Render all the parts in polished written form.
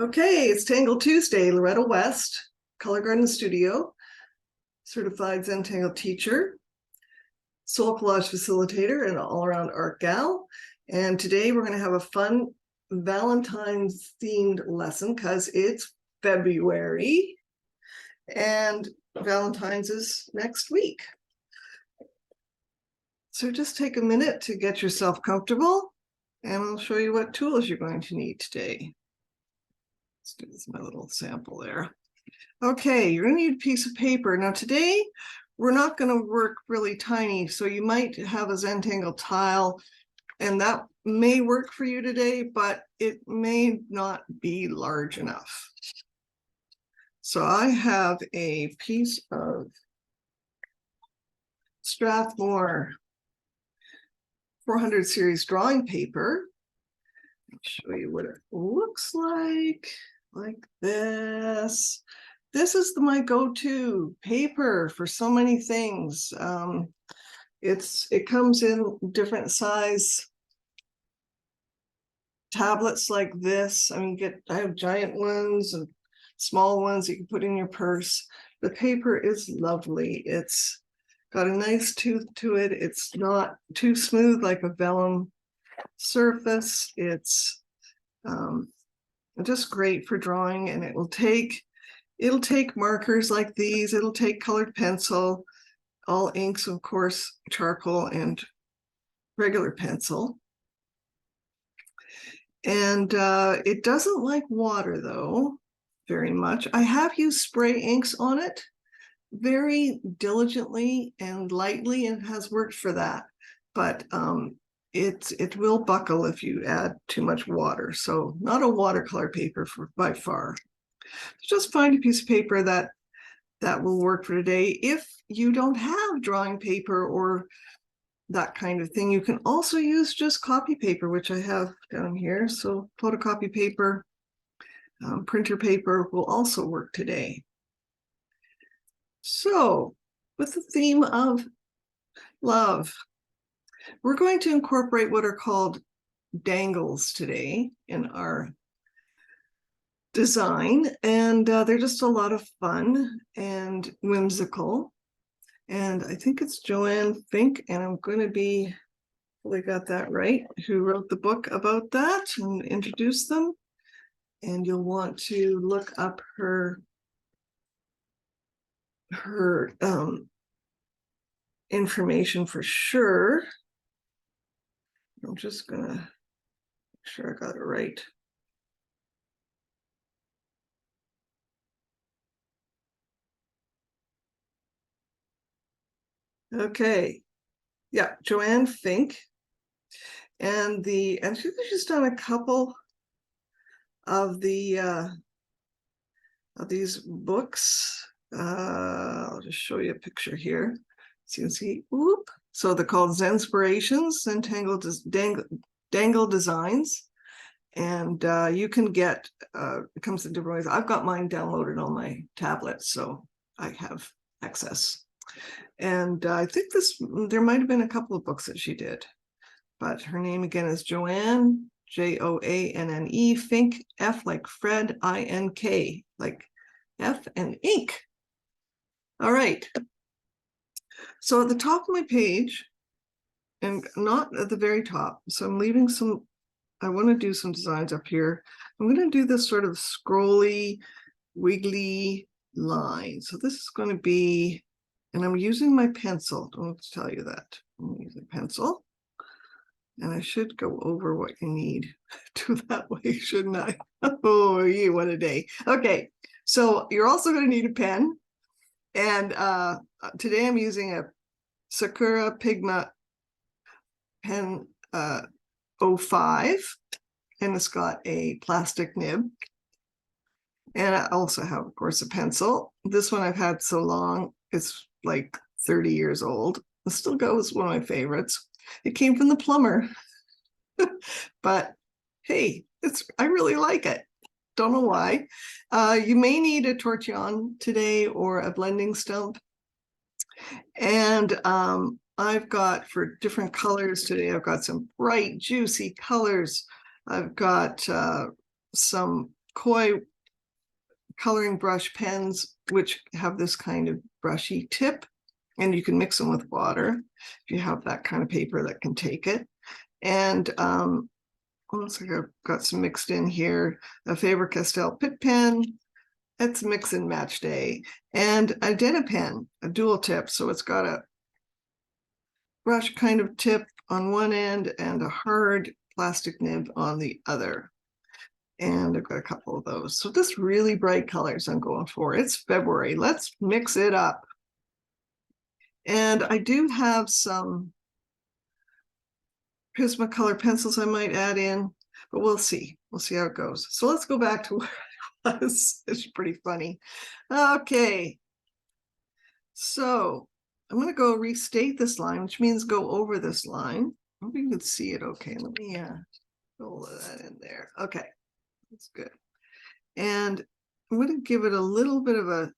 Okay, it's Tangle Tuesday. Loretta West, Color Garden Studio, certified Zentangle teacher, soul collage facilitator, and all-around art gal. And today we're going to have a fun Valentine's themed lesson because it's February and Valentine's is next week. So just take a minute to get yourself comfortable, and I'll show you what tools you're going to need today. Let's do this, my little sample there. Okay, you're going to need a piece of paper. Now today, we're not going to work really tiny, so you might have a Zentangle tile, and that may work for you today, but it may not be large enough. So I have a piece of Strathmore 400 series drawing paper. I'll show you what it looks like this. This is my go-to paper for so many things. It comes in different size tablets like this. I mean, I have giant ones and small ones you can put in your purse. The paper is lovely. It's got a nice tooth to it. It's not too smooth like a vellum surface. It's just great for drawing, and it'll take markers like these. It'll take colored pencil, all inks, of course, charcoal and regular pencil. And it doesn't like water though, very much. I have used spray inks on it very diligently and lightly, and it has worked for that. But it will buckle if you add too much water. So not a watercolor paper by far. Just find a piece of paper that will work for today. If you don't have drawing paper or that kind of thing, you can also use just copy paper, which I have down here. So photocopy paper, printer paper will also work today. So with the theme of love, we're going to incorporate what are called dangles today in our design, and they're just a lot of fun and whimsical. And I think it's Joanne Fink, and I'm going to be, hopefully got that right, who wrote the book about that and introduced them. And you'll want to look up her information for sure. I'm just gonna make sure I got it right. Okay, yeah, Joanne Fink, and she's done a couple of these books. I'll just show you a picture here. So you can see, whoop. So they're called Zenspirations and Dangle Designs. And you can get, it comes in different ways. I've got mine downloaded on my tablet, so I have access. And I think there might have been a couple of books that she did, but her name again is Joanne, Joanne, Fink, F like Fred, INK, like F and ink. All right. So at the top of my page, and not at the very top, so I'm leaving some, I want to do some designs up here. I'm going to do this sort of scrolly, wiggly line. So this is going to be, and I'm using my pencil. Don't tell you that. I'm using pencil. And I should go over what you need to that way, shouldn't I? Oh, what a day. Okay, so you're also going to need a pen. And today I'm using a Sakura Pigma pen 05, and it's got a plastic nib. And I also have, of course, a pencil. This one I've had so long, it's like 30 years old. It still goes, one of my favorites. It came from the plumber. But hey, I really like it. Don't know why. You may need a tortillon today or a blending stump. And I've got, for different colors today, I've got some bright, juicy colors. I've got some koi coloring brush pens, which have this kind of brushy tip, and you can mix them with water if you have that kind of paper that can take it. And looks like I've got some mixed in here. A Faber-Castell Pitt pen. It's mix and match day. And a Dena pen, a dual tip. So it's got a brush kind of tip on one end and a hard plastic nib on the other. And I've got a couple of those. So this really bright colors I'm going for. It's February. Let's mix it up. And I do have some Prismacolor pencils I might add in, but we'll see. We'll see how it goes. So let's go back to where I was. It's pretty funny. Okay. So I'm going to go restate this line, which means go over this line. I hope you can see it okay. Let me roll that in there. Okay. That's good. And I'm going to give it a little bit of a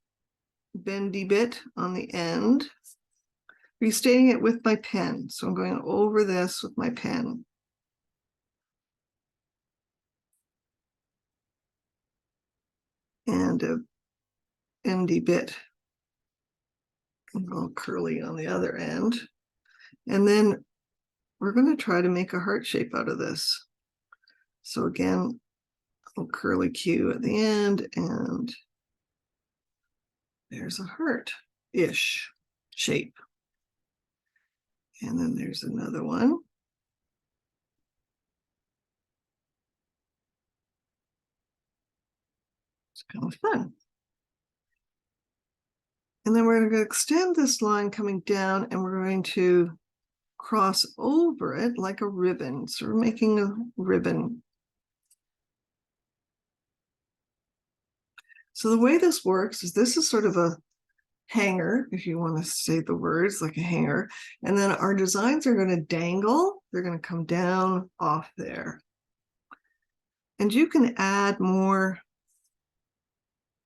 bendy bit on the end, restating it with my pen. So I'm going over this with my pen. And a bendy bit, a little curly on the other end. And then we're going to try to make a heart shape out of this. So again, a little curly Q at the end, and there's a heart-ish shape. And then there's another one. It's kind of fun. And then we're going to extend this line coming down, and we're going to cross over it like a ribbon. So we're making a ribbon. So the way this works is this is sort of a hanger, if you want to say the words, like a hanger. And then our designs are going to dangle. They're going to come down off there. And you can add more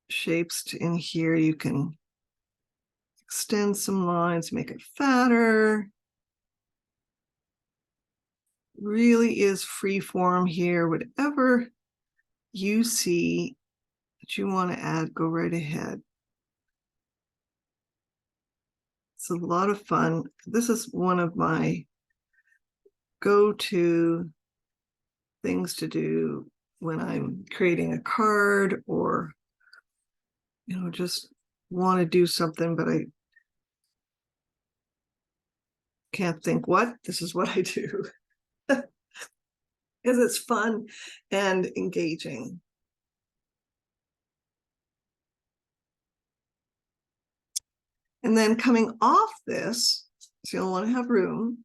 shapes in here. You can extend some lines, make it fatter. Really is free form here. Whatever you see that you want to add, go right ahead. It's a lot of fun. This is one of my go-to things to do when I'm creating a card, or just want to do something, but I can't think what. This is what I do. Because it's fun and engaging. And then coming off this, so you'll want to have room,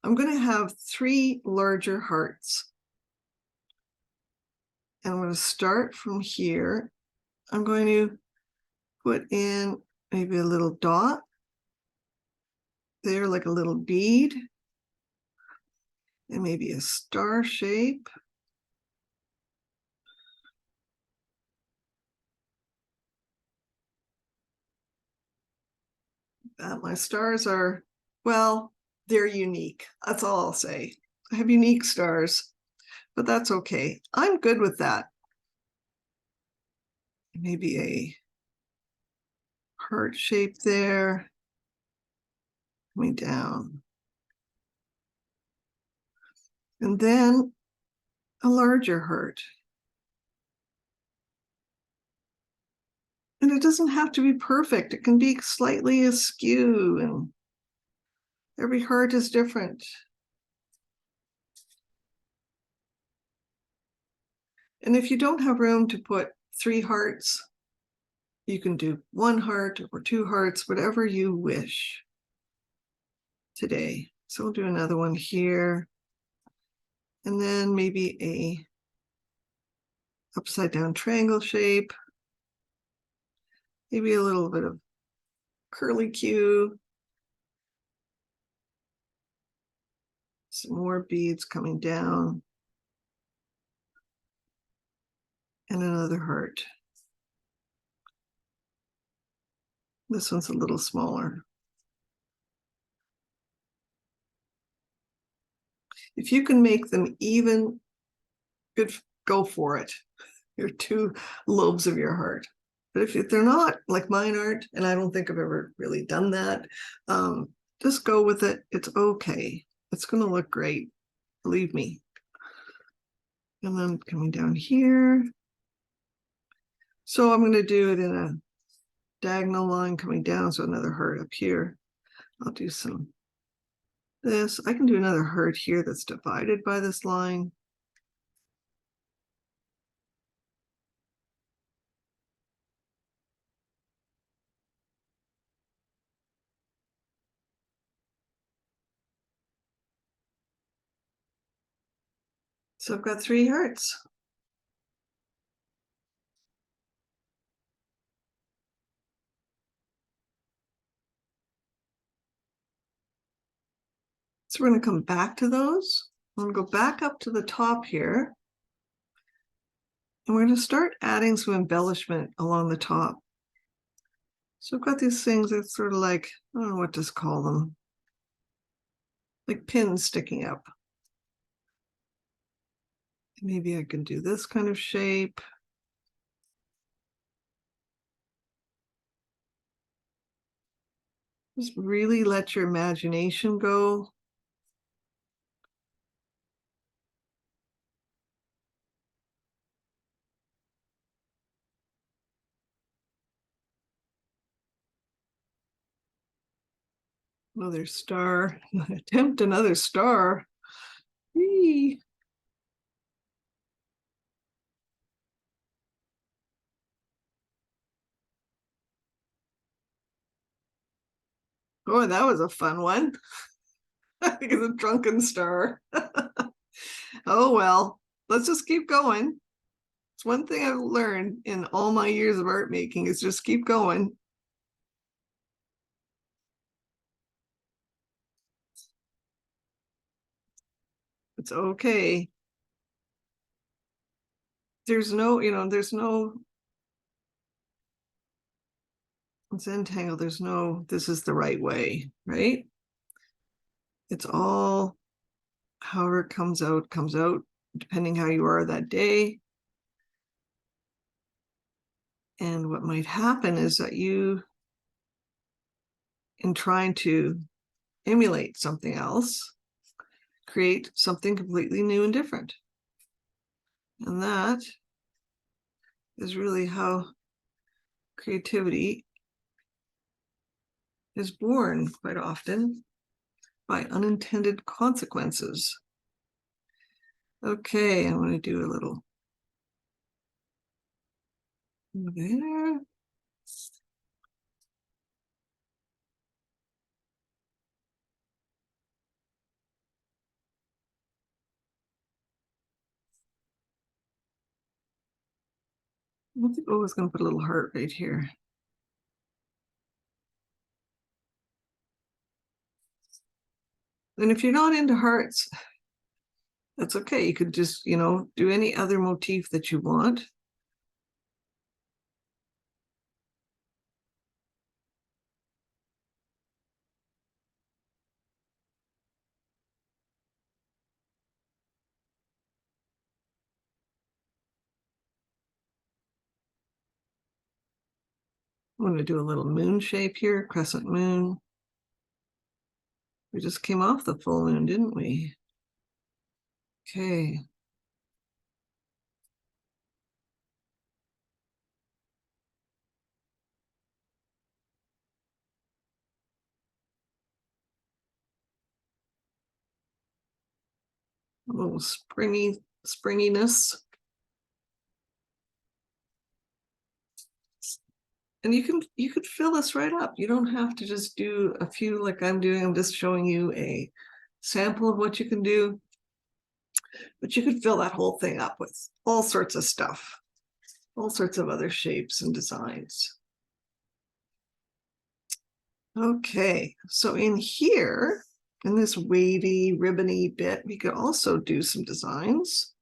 I'm going to have 3 larger hearts. And I'm going to start from here. I'm going to put in maybe a little dot there, like a little bead, and maybe a star shape. My stars are, well, they're unique. That's all I'll say. I have unique stars, but that's okay. I'm good with that. Maybe a heart shape there, coming down. And then a larger heart. And it doesn't have to be perfect. It can be slightly askew, and every heart is different. And if you don't have room to put 3 hearts, you can do 1 heart or 2 hearts, whatever you wish today. So we'll do another one here. And then maybe a upside down triangle shape. Maybe a little bit of curly Q. Some more beads coming down. And another heart. This one's a little smaller. If you can make them even, good, go for it. your two lobes of your heart. But if they're not, like mine aren't, and I don't think I've ever really done that, just go with it. It's okay. It's going to look great. Believe me. And then coming down here. So I'm going to do it in a diagonal line coming down. So another heart up here. I'll do some this. I can do another heart here that's divided by this line. So I've got 3 hearts. So we're going to come back to those. I'm going to go back up to the top here. And we're going to start adding some embellishment along the top. So I've got these things that's sort of like, I don't know what to call them, like pins sticking up. Maybe I can do this kind of shape. Just really let your imagination go. Another star. Attempt another star. Whee. Oh, that was a fun one. I think it's a drunken star. Oh, well, let's just keep going. It's one thing I've learned in all my years of art making is just keep going. It's okay. There's no, there's no Zentangle. There's no, this is the right way, right? It's all however it comes out, depending how you are that day. And what might happen is that you, in trying to emulate something else, create something completely new and different. And that is really how creativity is born quite often, by unintended consequences. Okay, I'm going to do a little there. I think I was going to put a little heart right here. And if you're not into hearts, that's okay. You could just, do any other motif that you want. I'm going to do a little moon shape here, crescent moon. We just came off the full moon, didn't we? Okay. A little springiness. And you could fill this right up. You don't have to just do a few like I'm doing. I'm just showing you a sample of what you can do. But you could fill that whole thing up with all sorts of stuff, all sorts of other shapes and designs. Okay, so in here, in this wavy, ribbony bit, we could also do some designs.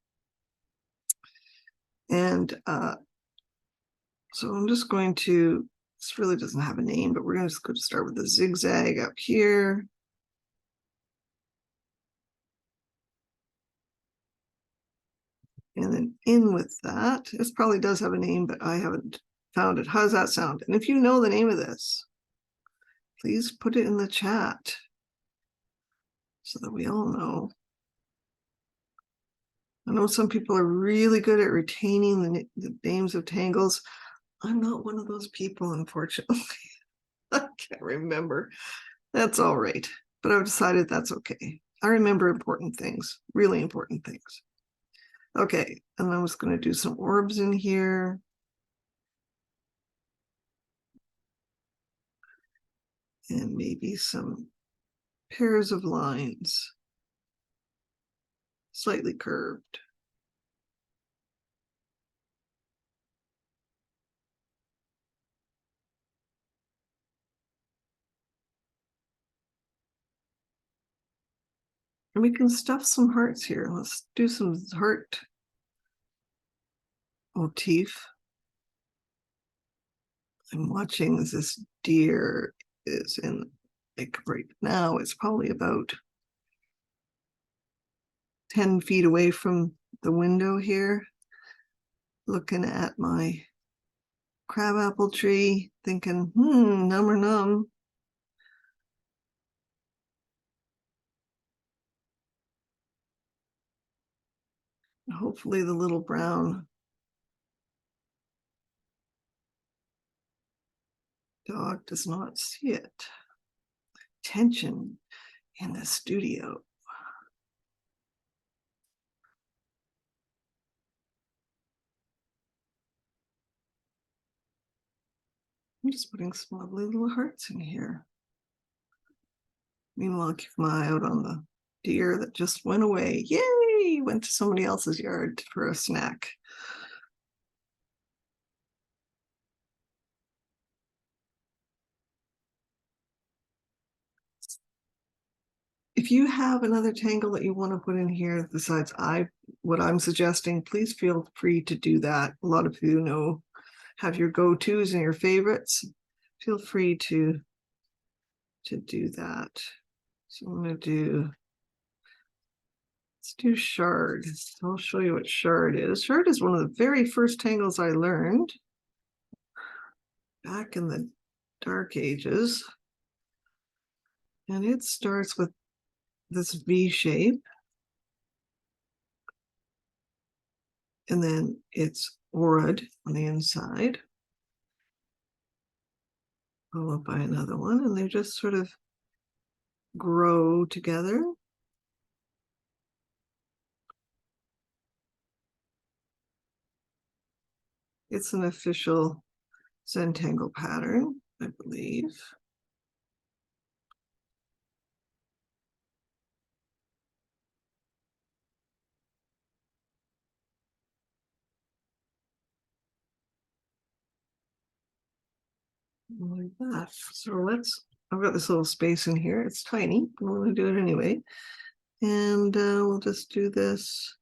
And so I'm just going to, this really doesn't have a name, but we're going to just go to start with a zigzag up here. And then in with that. This probably does have a name, but I haven't found it. How does that sound? And if you know the name of this, please put it in the chat so that we all know. I know some people are really good at retaining the names of tangles. I'm not one of those people, unfortunately. I can't remember. That's all right. But I've decided that's okay. I remember important things, really important things. Okay, and I was going to do some orbs in here. And maybe some pairs of lines, slightly curved. And we can stuff some hearts here. Let's do some heart motif. I'm watching this deer is in, like right now, it's probably about 10 feet away from the window here, looking at my crabapple tree, thinking, num or num. Hopefully the little brown dog does not see it. Tension in the studio. I'm just putting some lovely little hearts in here. Meanwhile, I'll keep my eye out on the deer that just went away. Yay! Went to somebody else's yard for a snack. If you have another tangle that you want to put in here besides what I'm suggesting, please feel free to do that. A lot of you know, have your go-tos and your favorites. Feel free to do that. So I'm going to let's do shard. I'll show you what shard is. Shard is one of the very first tangles I learned back in the dark ages. And it starts with this V shape. And then it's aurad on the inside, followed by another one, and they just sort of grow together. It's an official Zentangle pattern, I believe. Like that. So I've got this little space in here. It's tiny, but I'm going to do it anyway. And we'll just do this.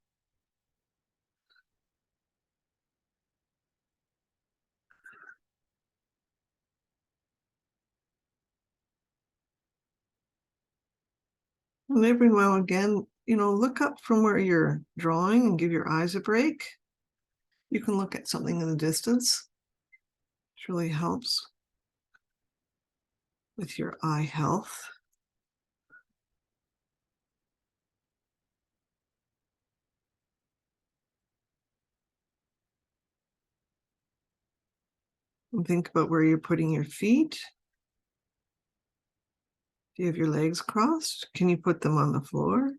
And every now and again, look up from where you're drawing and give your eyes a break. You can look at something in the distance, which really helps with your eye health. And think about where you're putting your feet. Do you have your legs crossed? Can you put them on the floor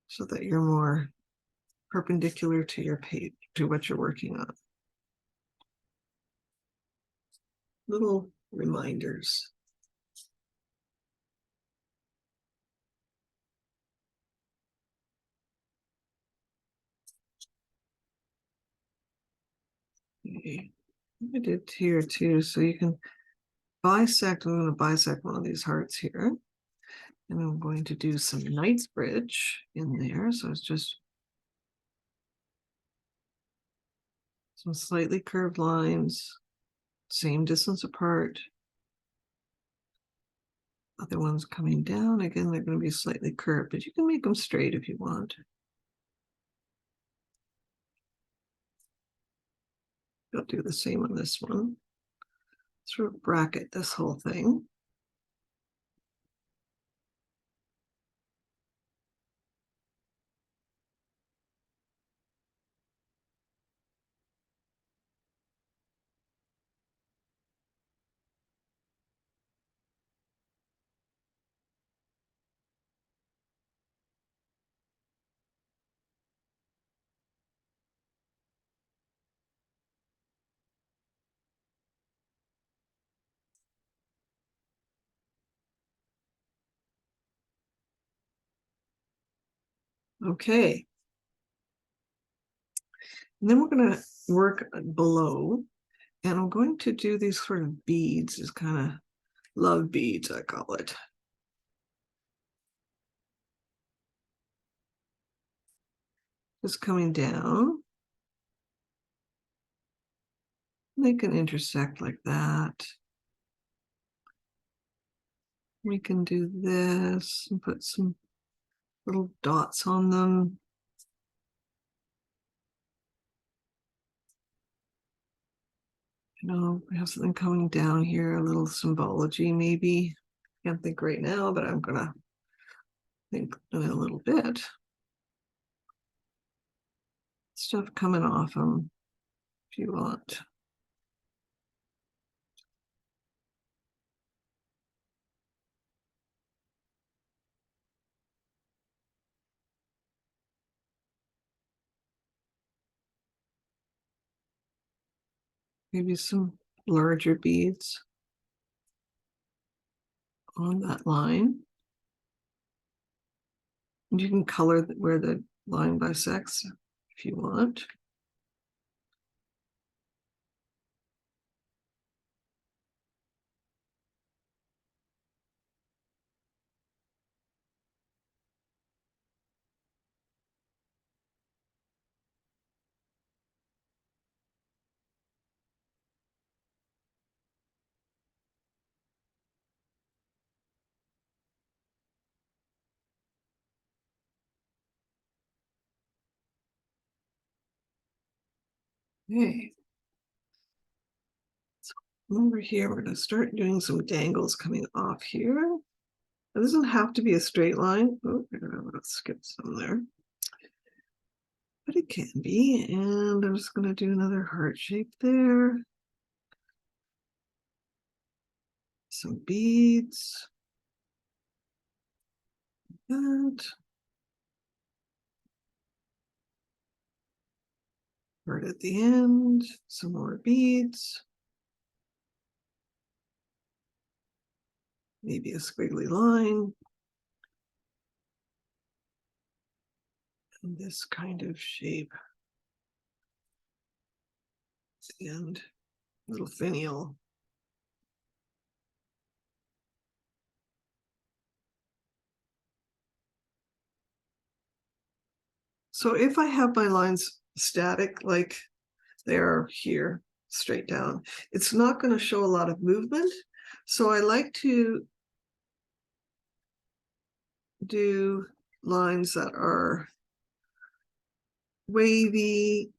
so that you're more perpendicular to your page, to what you're working on? Little reminders. Okay. I did here too, so you can bisect. I'm going to bisect one of these hearts here. And I'm going to do some Knightsbridge in there. So it's just some slightly curved lines, same distance apart. Other ones coming down. Again, they're going to be slightly curved, but you can make them straight if you want. I'll do the same on this one. Sort of bracket this whole thing. Okay. And then we're going to work below, and I'm going to do these sort of beads, is kind of love beads, I call it. Just coming down. They can intersect like that. We can do this and put some little dots on them. You know, we have something coming down here, a little symbology maybe. Can't think right now, but I'm gonna think in a little bit. Stuff coming off them if you want. Maybe some larger beads on that line. And you can color where the line bisects if you want. Okay. So over here, we're going to start doing some dangles coming off here. It doesn't have to be a straight line. Oh, let's skip some there. But it can be. And I'm just going to do another heart shape there. Some beads. That. Heart at the end. Some more beads. Maybe a squiggly line. And this kind of shape. And little finial. So if I have my lines static, like they are here, straight down, it's not going to show a lot of movement. So I like to do lines that are wavy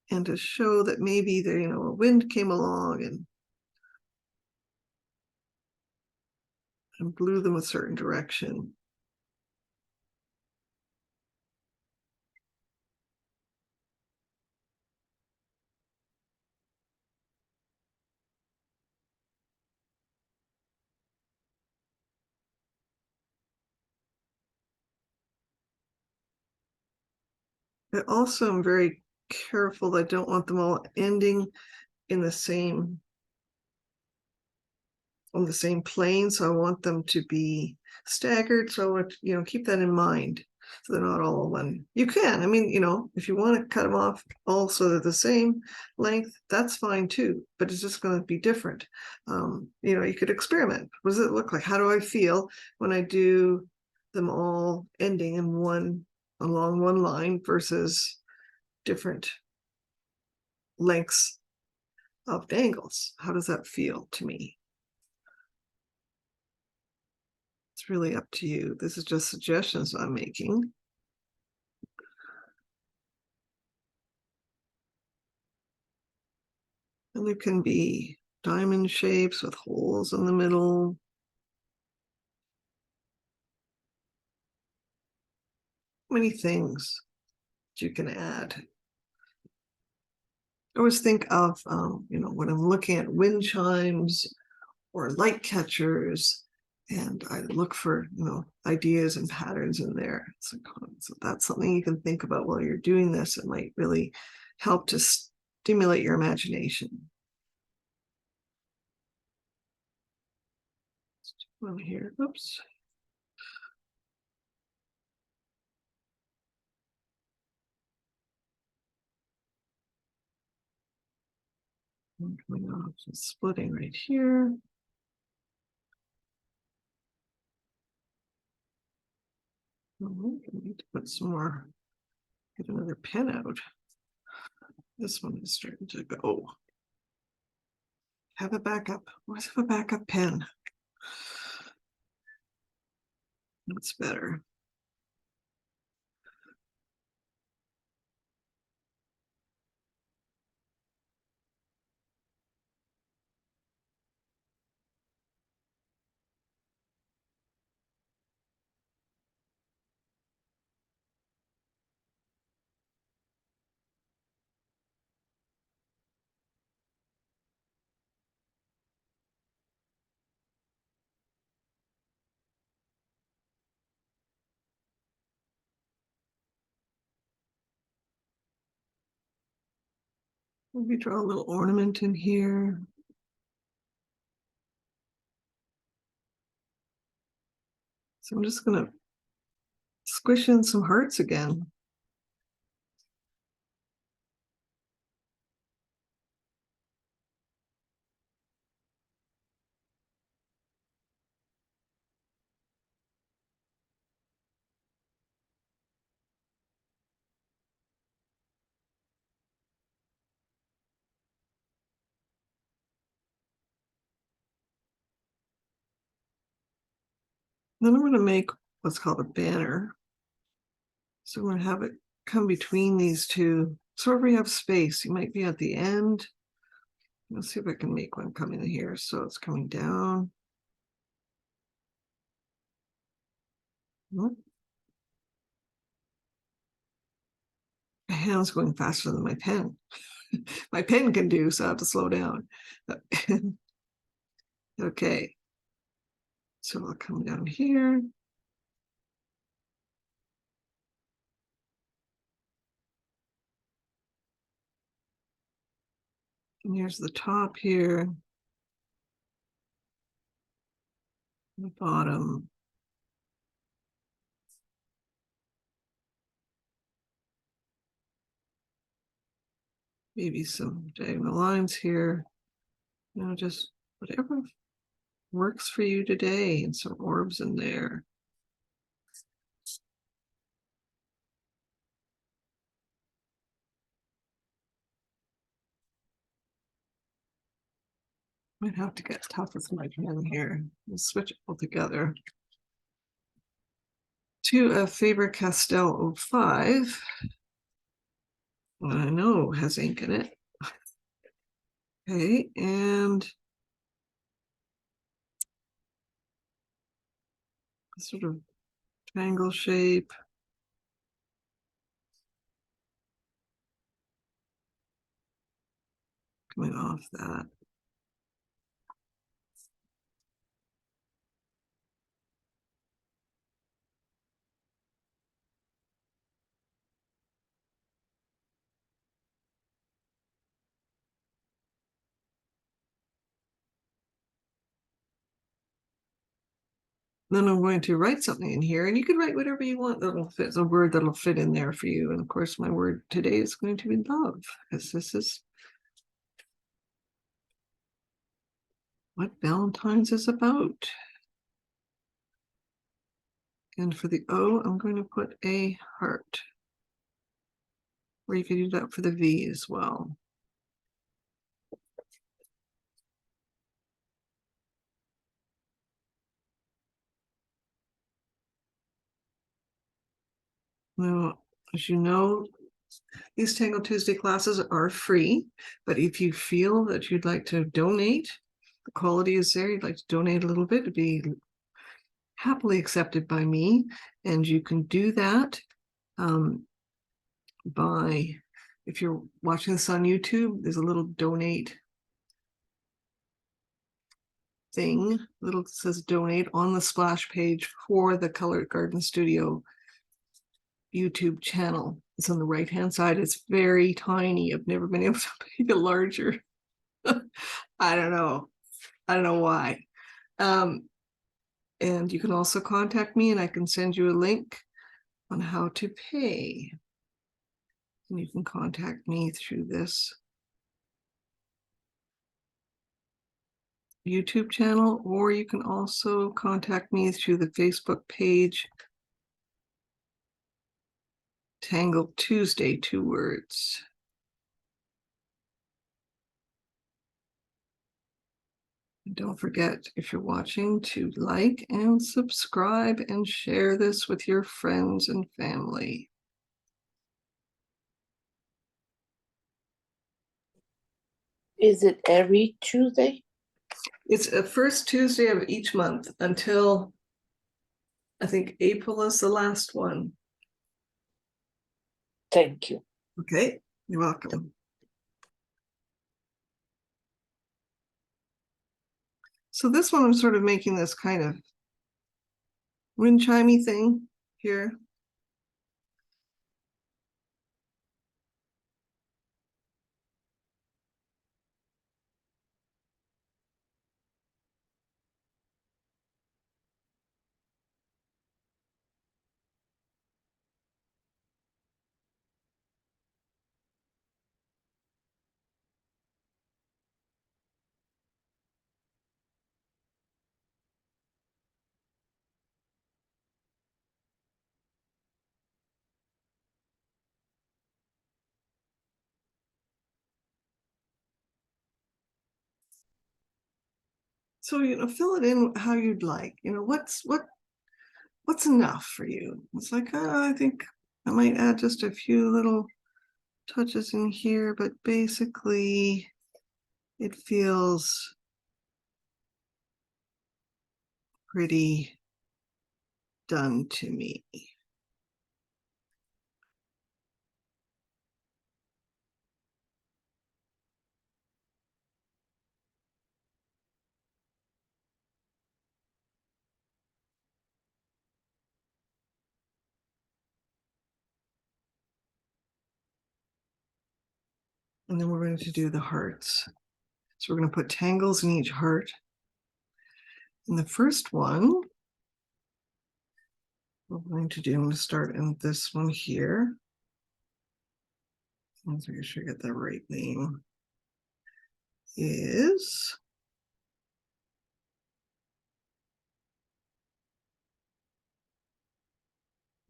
and to show that maybe there, a wind came along and blew them a certain direction. I also am very careful. I don't want them all ending in the same on the same plane, so I want them to be staggered. So keep that in mind. So they're not all one. You can, if you want to cut them off all so they're the same length, that's fine too. But it's just going to be different. You could experiment. What does it look like? How do I feel when I do them all ending in along one line versus different lengths of dangles? How does that feel to me? It's really up to you. This is just suggestions I'm making. And there can be diamond shapes with holes in the middle. Many things that you can add. I always think of, when I'm looking at wind chimes or light catchers, and I look for, ideas and patterns in there. So that's something you can think about while you're doing this. It might really help to stimulate your imagination. One here, oops. One coming off, so splitting right here. I need to put some more, get another pen out. This one is starting to go. Have a backup. Let's have a backup pen. That's better. Maybe draw a little ornament in here. So I'm just going to squish in some hearts again. Then I'm going to make what's called a banner. So I'm going to have it come between these two. So wherever you have space, you might be at the end. Let's see if I can make one coming in here. So it's coming down. Nope. My hand's going faster than my pen. My pen can do, so I have to slow down. Okay. So I'll come down here. And here's the top here. The bottom. Maybe some diagonal lines here. Just whatever works for you today, and some orbs in there. Might have to get tough with my pen here. We'll switch it all together. To a Faber-Castell 05. I know has ink in it. Okay, and sort of triangle shape. Coming off that. Then I'm going to write something in here, and you can write whatever you want that'll fit, a word that'll fit in there for you. And of course, my word today is going to be love, because this is what Valentine's is about. And for the O, I'm going to put a heart. Or you could do that for the V as well. Now, as you know, These Tangle Tuesday classes are free, but if you feel that you'd like to donate, the quality is there, you'd like to donate a little bit, it'd be happily accepted by me. And you can do that by, if you're watching this on YouTube, there's a little donate thing, little says donate on the splash page for the Colored Garden Studio YouTube channel. It's on the right hand side. It's very tiny. I've never been able to make it larger. I don't know why. And you can also contact me and I can send you a link on how to pay. And you can contact me through this YouTube channel, or you can also contact me through the Facebook page, Tangle Tuesday, 2 words. And don't forget, if you're watching, to like and subscribe and share this with your friends and family. Is it every Tuesday? It's the first Tuesday of each month until I think April is the last one. Thank you. Okay, you're welcome. So this one, I'm sort of making this kind of wind chimey thing here. So, fill it in how you'd like. What's enough for you? It's like, I think I might add just a few little touches in here, but basically it feels pretty done to me. And then we're going to do the hearts. So we're going to put tangles in each heart. And the first one we're going to do, I'm going to start in this one here. Let's make sure I get the right name. Is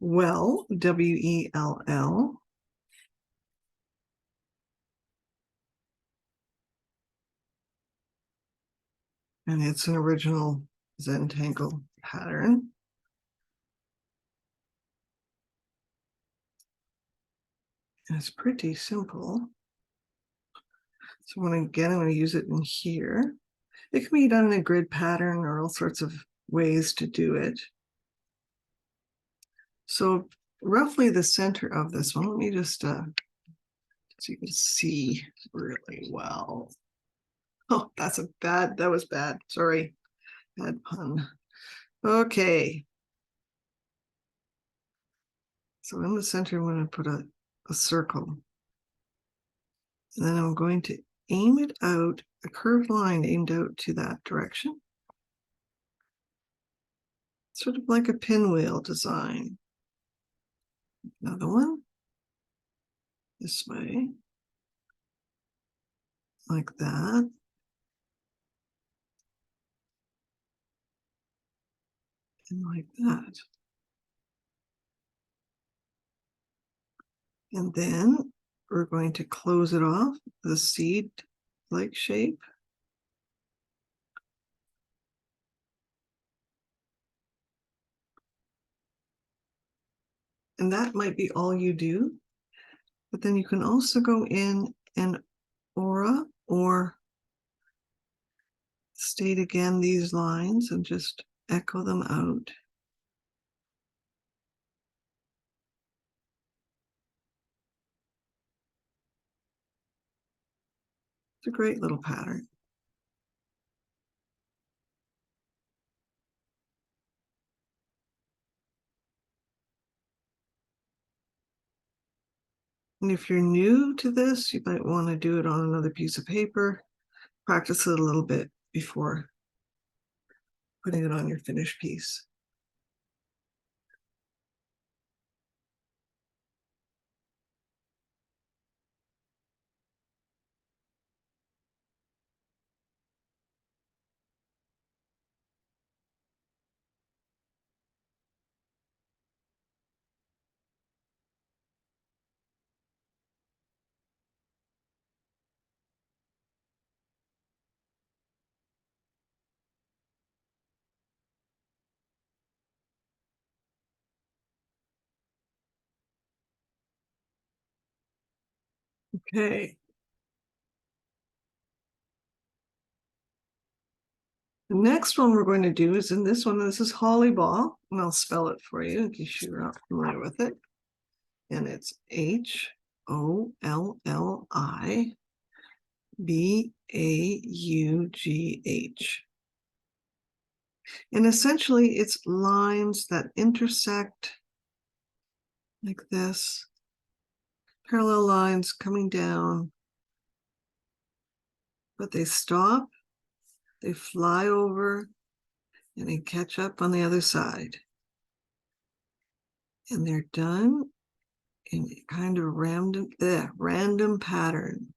Well, W-E-L-L. And it's an original Zentangle pattern. And it's pretty simple. So I'm going to use it in here. It can be done in a grid pattern or all sorts of ways to do it. So roughly the center of this one, let me just so you can see really well. Oh, that was bad. Sorry, bad pun. Okay. So in the center, I'm going to put a circle. And then I'm going to aim it out, a curved line aimed out to that direction. Sort of like a pinwheel design. Another one. This way. Like that. And like that. And then we're going to close it off, the seed-like shape. And that might be all you do. But then you can also go in and aura or state again these lines and just echo them out. It's a great little pattern. And if you're new to this, you might want to do it on another piece of paper, practice it a little bit before putting it on your finished piece. Okay. The next one we're going to do is in this one. This is Holly Ball, and I'll spell it for you in case you're not familiar with it. And it's HOLLIBAUGH. And essentially it's lines that intersect like this, parallel lines coming down, but they stop, they fly over, and they catch up on the other side. And they're done in kind of random pattern.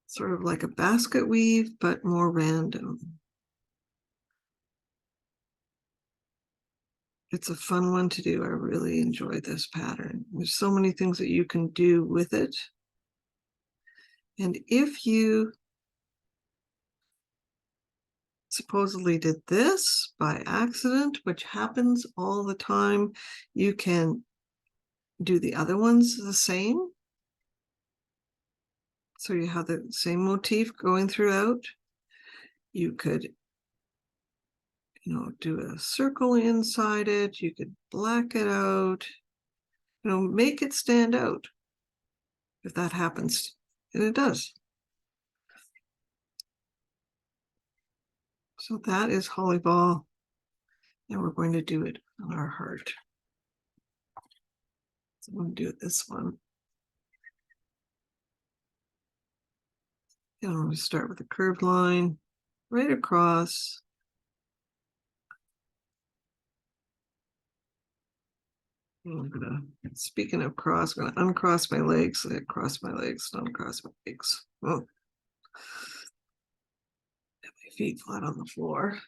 Sort of like a basket weave, but more random. It's a fun one to do. I really enjoy this pattern. There's so many things that you can do with it. And if you supposedly did this by accident, which happens all the time, you can do the other ones the same. So you have the same motif going throughout. You could, do a circle inside it. You could black it out, make it stand out if that happens. And it does. So that is Holly Ball. And we're going to do it on our heart. So I'm going to do it this one. And I'm going to start with a curved line right across. I'm gonna, speaking of cross, I'm gonna uncross my legs, cross my legs, uncross my legs. Oh. Get my feet flat on the floor.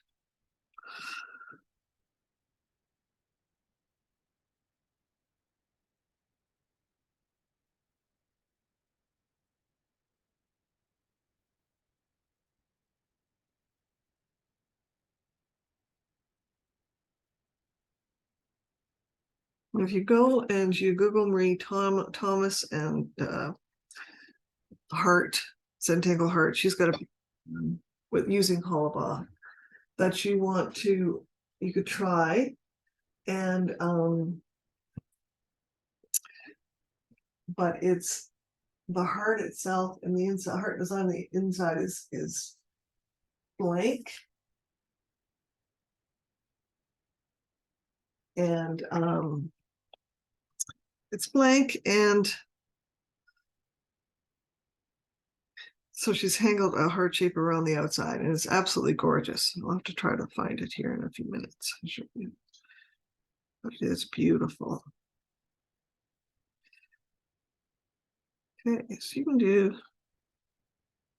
If you go and you Google Marie Thomas and heart, Zentangle heart, she's got a with using Hollabaugh that you could try. And but it's the heart itself, and the inside heart design on the inside is blank. And it's blank, and so she's angled a heart shape around the outside, and it's absolutely gorgeous. I'll have to try to find it here in a few minutes. But it is beautiful. Okay, so you can do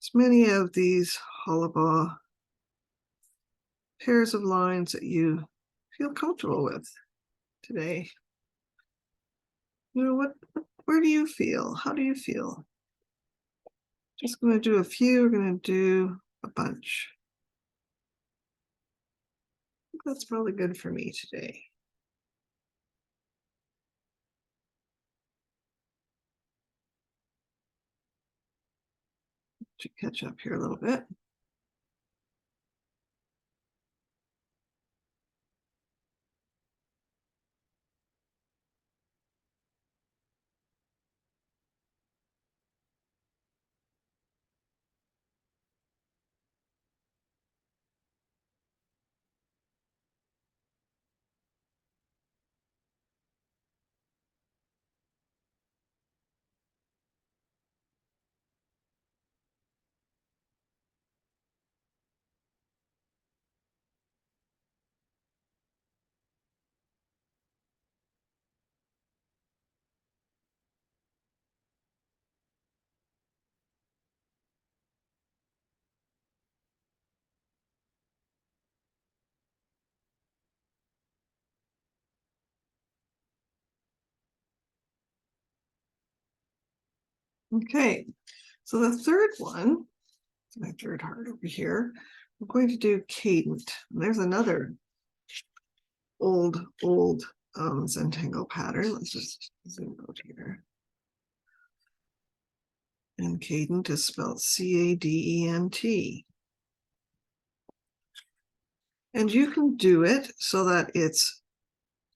as many of these Hollabaugh pairs of lines that you feel comfortable with today. Where do you feel? How do you feel? Just going to do a few. We're going to do a bunch. I think that's probably good for me today. Should catch up here a little bit. Okay, so the third one, my third heart over here, we're going to do cadent. There's another old Zentangle pattern. Let's just zoom out here. And cadent is spelled C-A-D-E-N-T. And you can do it so that it's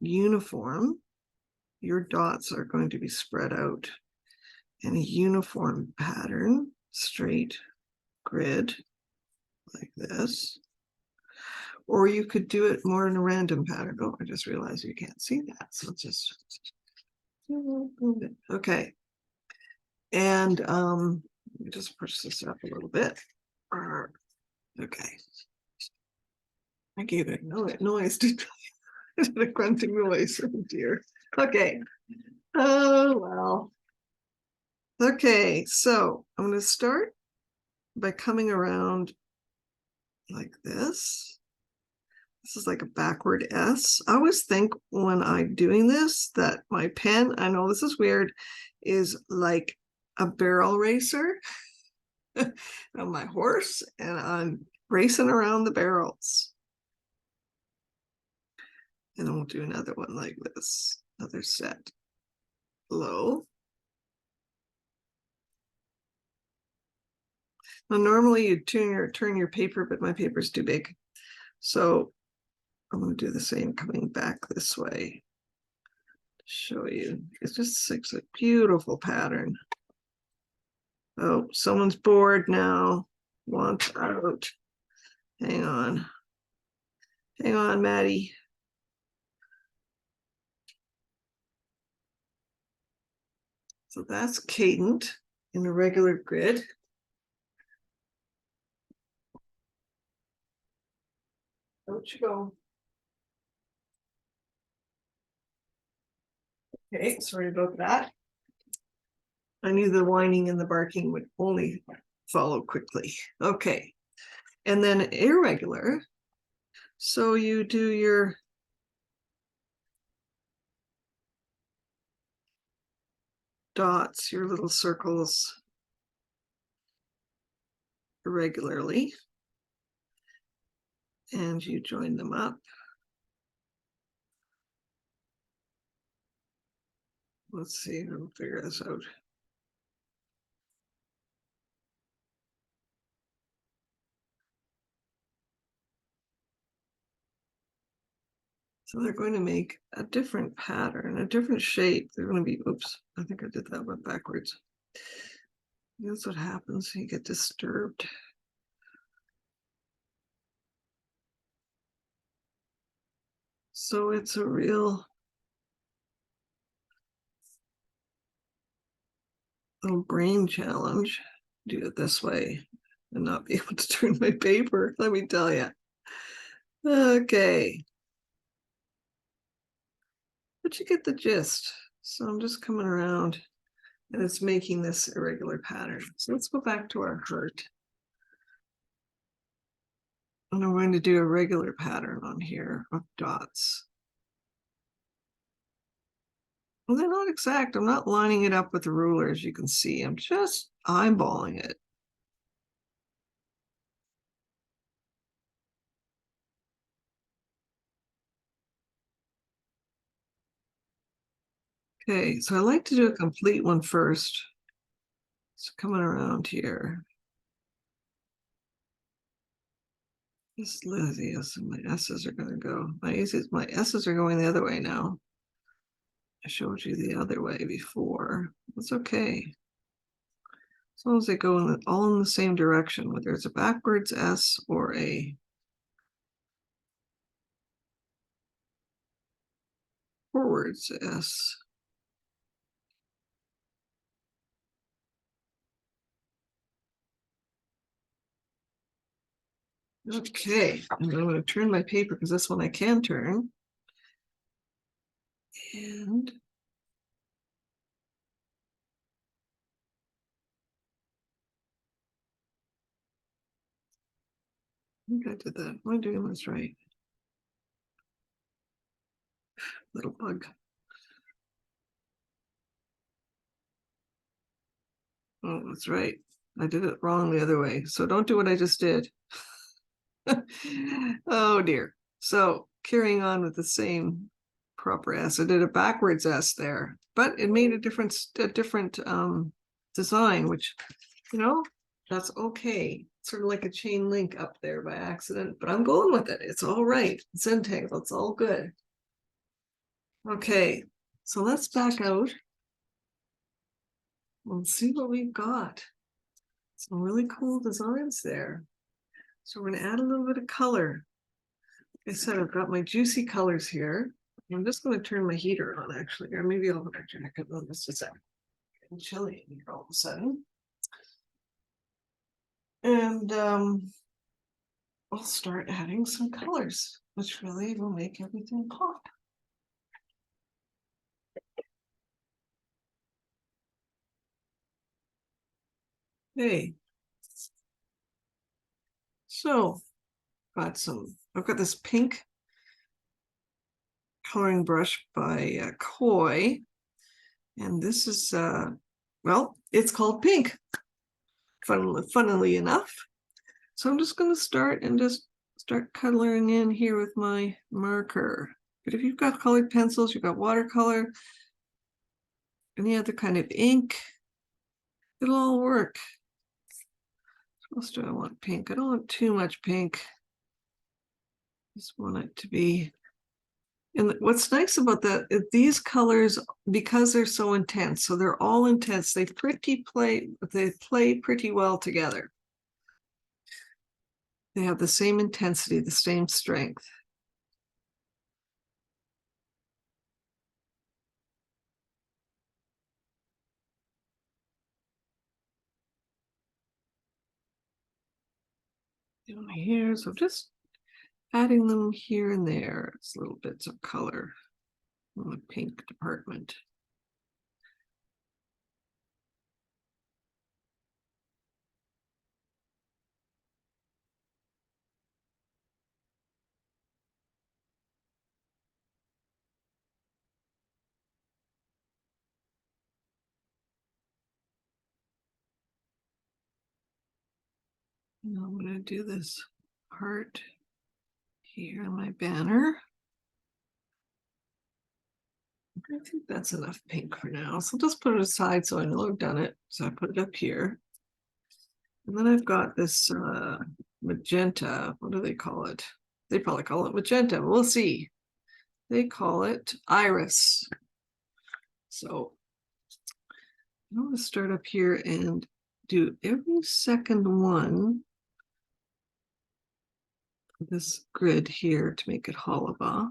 uniform. Your dots are going to be spread out in a uniform pattern, straight grid like this. Or you could do it more in a random pattern. Oh, I just realized you can't see that. So just, okay. And let me just push this up a little bit. Okay. I gave it no noise to the grunting noise. Oh dear. Okay. Oh well. Okay, so I'm going to start by coming around like this. This is like a backward S. I always think when I'm doing this that my pen, I know this is weird, is like a barrel racer on my horse, and I'm racing around the barrels. And then we'll do another one like this, another set. Low. Now normally you turn your paper, but my paper is too big. So I'm going to do the same coming back this way. Show you. It's just such a beautiful pattern. Oh, someone's bored now. Wants out. Hang on. Hang on, Maddie. So that's cadent in a regular grid. Out you go. Okay, sorry about that. I knew the whining and the barking would only follow quickly. Okay, and then irregular. So you do your dots, your little circles irregularly, and you join them up. Let's see, I'll figure this out. So they're going to make a different pattern, a different shape. They're going to be, oops, I think I did that one backwards. That's what happens, you get disturbed. So it's a real little brain challenge. Do it this way and not be able to turn my paper, let me tell you. Okay. But you get the gist. So I'm just coming around and it's making this irregular pattern. So let's go back to our heart. And I'm going to do a regular pattern on here of dots. Well, they're not exact. I'm not lining it up with the ruler, as you can see. I'm just eyeballing it. Okay, so I like to do a complete one first. So coming around here. This Lizzie, yes, my S's are gonna go. My S's are going the other way now. I showed you the other way before. It's okay. As long as they go all in the same direction, whether it's a backwards S or a forwards S. Okay, and I'm going to turn my paper because this one I can turn. And I think I did that. Am I doing this right? Little bug. Oh, that's right. I did it wrong the other way. So don't do what I just did. Oh dear. So carrying on with the same proper S. I did a backwards S there, but it made a different design, which, that's okay. Sort of like a chain link up there by accident, but I'm going with it. It's all right. Zentangle, it's all good. Okay, so let's back out. Let's see what we've got. Some really cool designs there. So we're going to add a little bit of color. Like I said, I've got my juicy colors here. I'm just going to turn my heater on, actually, or maybe I'll put my jacket on just a second. It's chilly in here all of a sudden. And I'll start adding some colors, which really will make everything pop. Hey, so I've got this pink coloring brush by Koi, and this is well, it's called pink, funnily enough. So I'm just going to start coloring in here with my marker. But if you've got colored pencils, you've got watercolor, any other kind of ink, it'll all work. What else do I want? Pink. I don't want too much pink. Just want it to be. And what's nice about that is these colors, because they're so intense, so they're all intense, they play pretty well together. They have the same intensity, the same strength. Down here, so just adding them here and there. It's little bits of color in the pink department. And I'm going to do this heart here on my banner. I think that's enough pink for now. So I'll just put it aside so I know I've done it. So I put it up here. And then I've got this magenta. What do they call it? They probably call it magenta. We'll see. They call it iris. So I'm going to start up here and do every second one of this grid here to make it Holaba.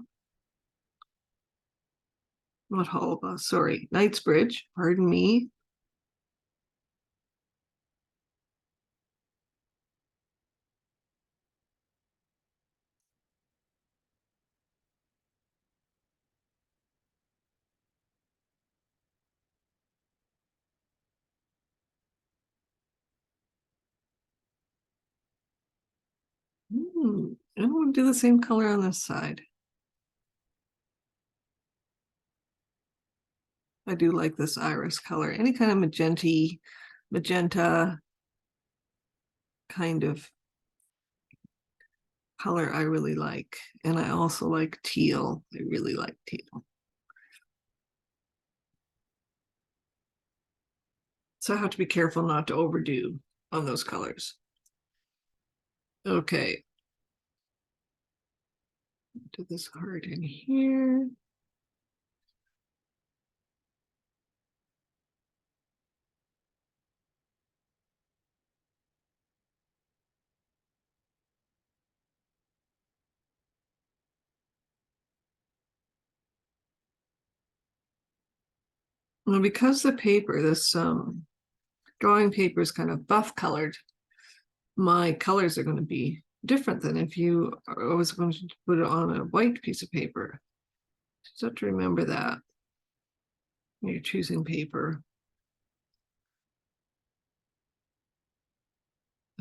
Not Holaba, sorry, Knightsbridge, pardon me. And I'm going to do the same color on this side. I do like this iris color. Any kind of magenta kind of color I really like. And I also like teal. I really like teal. So I have to be careful not to overdo on those colors. Okay. Do this heart in here. Well, because the paper, this drawing paper is kind of buff colored, my colors are going to be different than if you are always going to put it on a white piece of paper. So have to remember that when you're choosing paper.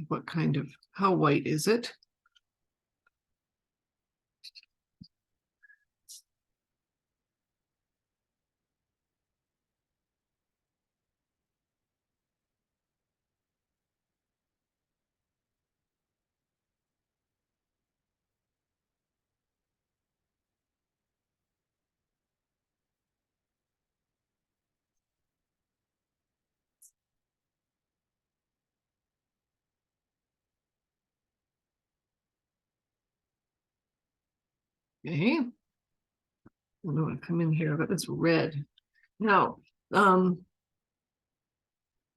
What kind of, how white is it? Okay. I'm going to come in here, but it's red. Now,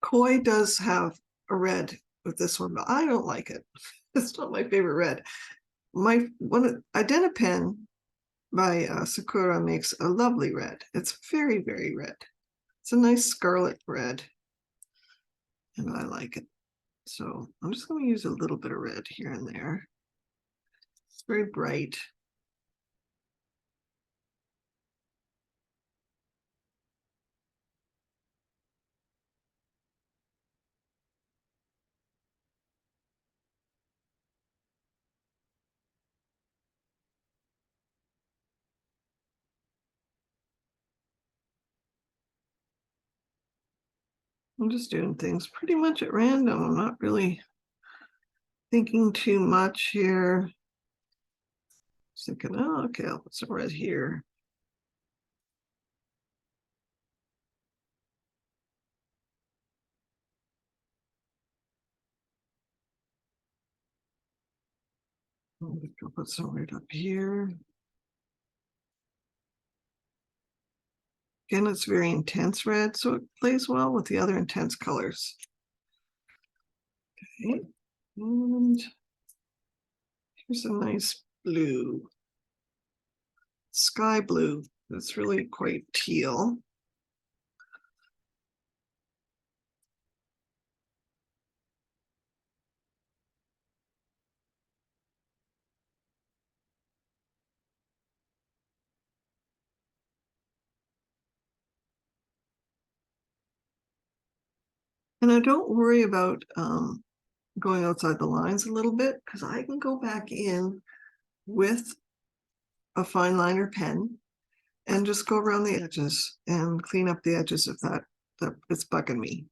Koi does have a red with this one, but I don't like it. It's not my favorite red. My one Identapen by Sakura makes a lovely red. It's very, very red. It's a nice scarlet red, and I like it. So I'm just going to use a little bit of red here and there. It's very bright. I'm just doing things pretty much at random. I'm not really thinking too much here. Just thinking, oh, okay, I'll put some red here. I'll put some red up here. Again, it's very intense red, so it plays well with the other intense colors. Okay, and here's a nice blue, sky blue. It's really quite teal. And I don't worry about going outside the lines a little bit because I can go back in with a fine liner pen and just go around the edges and clean up the edges if that it's bugging me.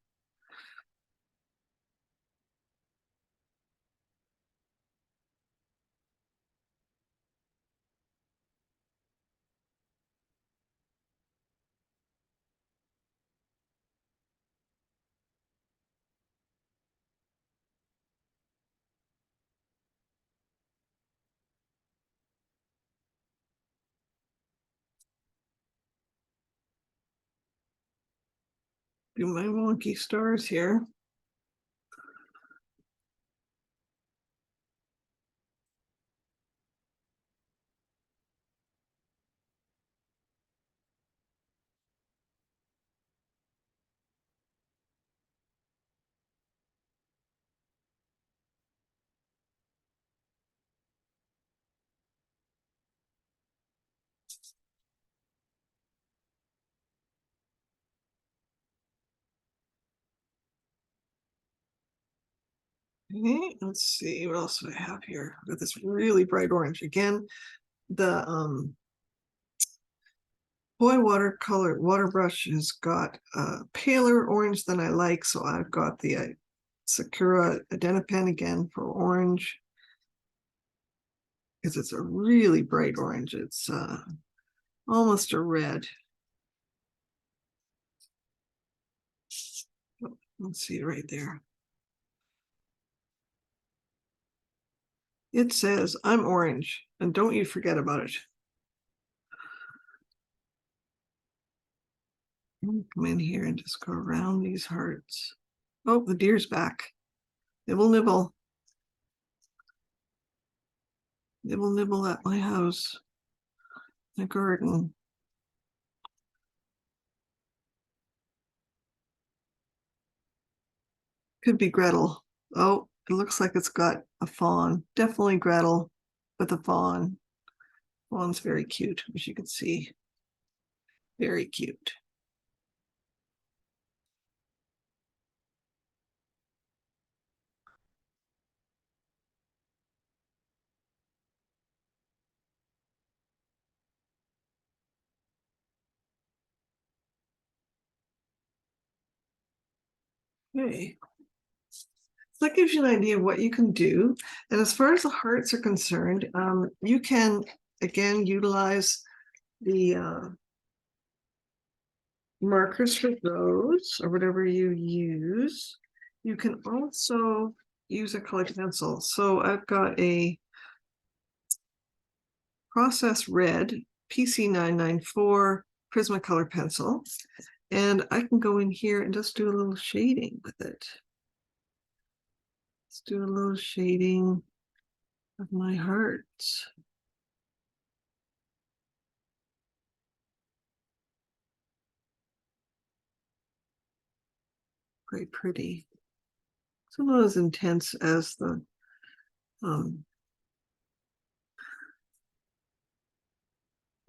Do my wonky stars here. Okay, let's see what else do I have here. I've got this really bright orange again. The Boy watercolor water brush has got a paler orange than I like, so I've got the Sakura Identapen again for orange because it's a really bright orange. It's almost a red. Let's see right there. It says, I'm orange, and don't you forget about it. Come in here and just go around these hearts. Oh, the deer's back. Nibble, nibble. Nibble, nibble at my house. My garden. Could be Gretel. Oh, it looks like it's got a fawn. Definitely Gretel with a fawn. Fawn's very cute, as you can see. Very cute. Okay. So that gives you an idea of what you can do. And as far as the hearts are concerned, you can, again, utilize the markers for those or whatever you use. You can also use a colored pencil. So I've got a process red PC994 Prismacolor pencil, and I can go in here and just do a little shading with it. Let's do a little shading of my hearts. Quite pretty. It's not as intense as the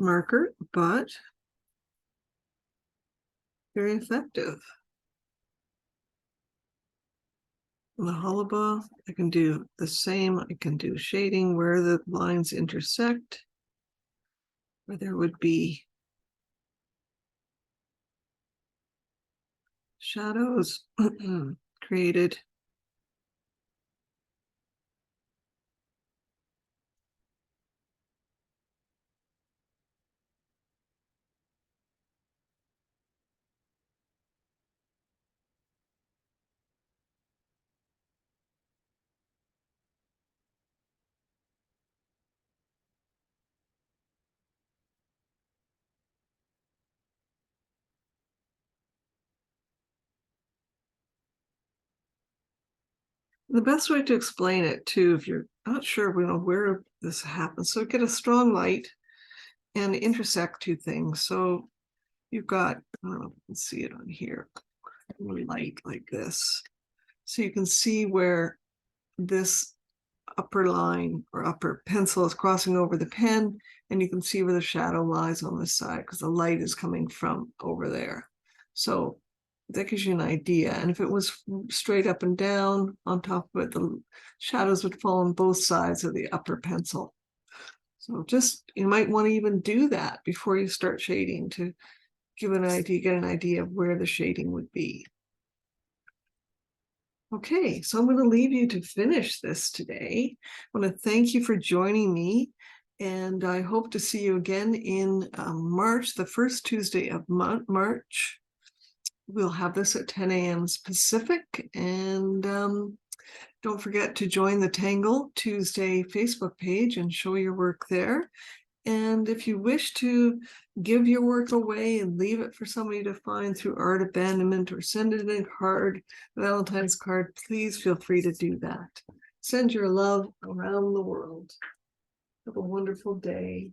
marker, but very effective. On the hullaba, I can do the same. I can do shading where the lines intersect, where there would be shadows created. The best way to explain it too, if you're not sure where this happens, so get a strong light and intersect two things. So you've got, I don't know if you can see it on here, really light like this. So you can see where this upper line or upper pencil is crossing over the pen, and you can see where the shadow lies on this side because the light is coming from over there. So that gives you an idea. And if it was straight up and down on top of it, the shadows would fall on both sides of the upper pencil. So just, you might want to even do that before you start shading to give an idea, get an idea of where the shading would be. Okay, so I'm going to leave you to finish this today. I want to thank you for joining me, and I hope to see you again in March, the first Tuesday of March. We'll have this at 10 a.m. Pacific, and don't forget to join the TangleTuesday Facebook page and show your work there. And if you wish to give your work away and leave it for somebody to find through art abandonment or send it in a card, Valentine's card, please feel free to do that. Send your love around the world. Have a wonderful day.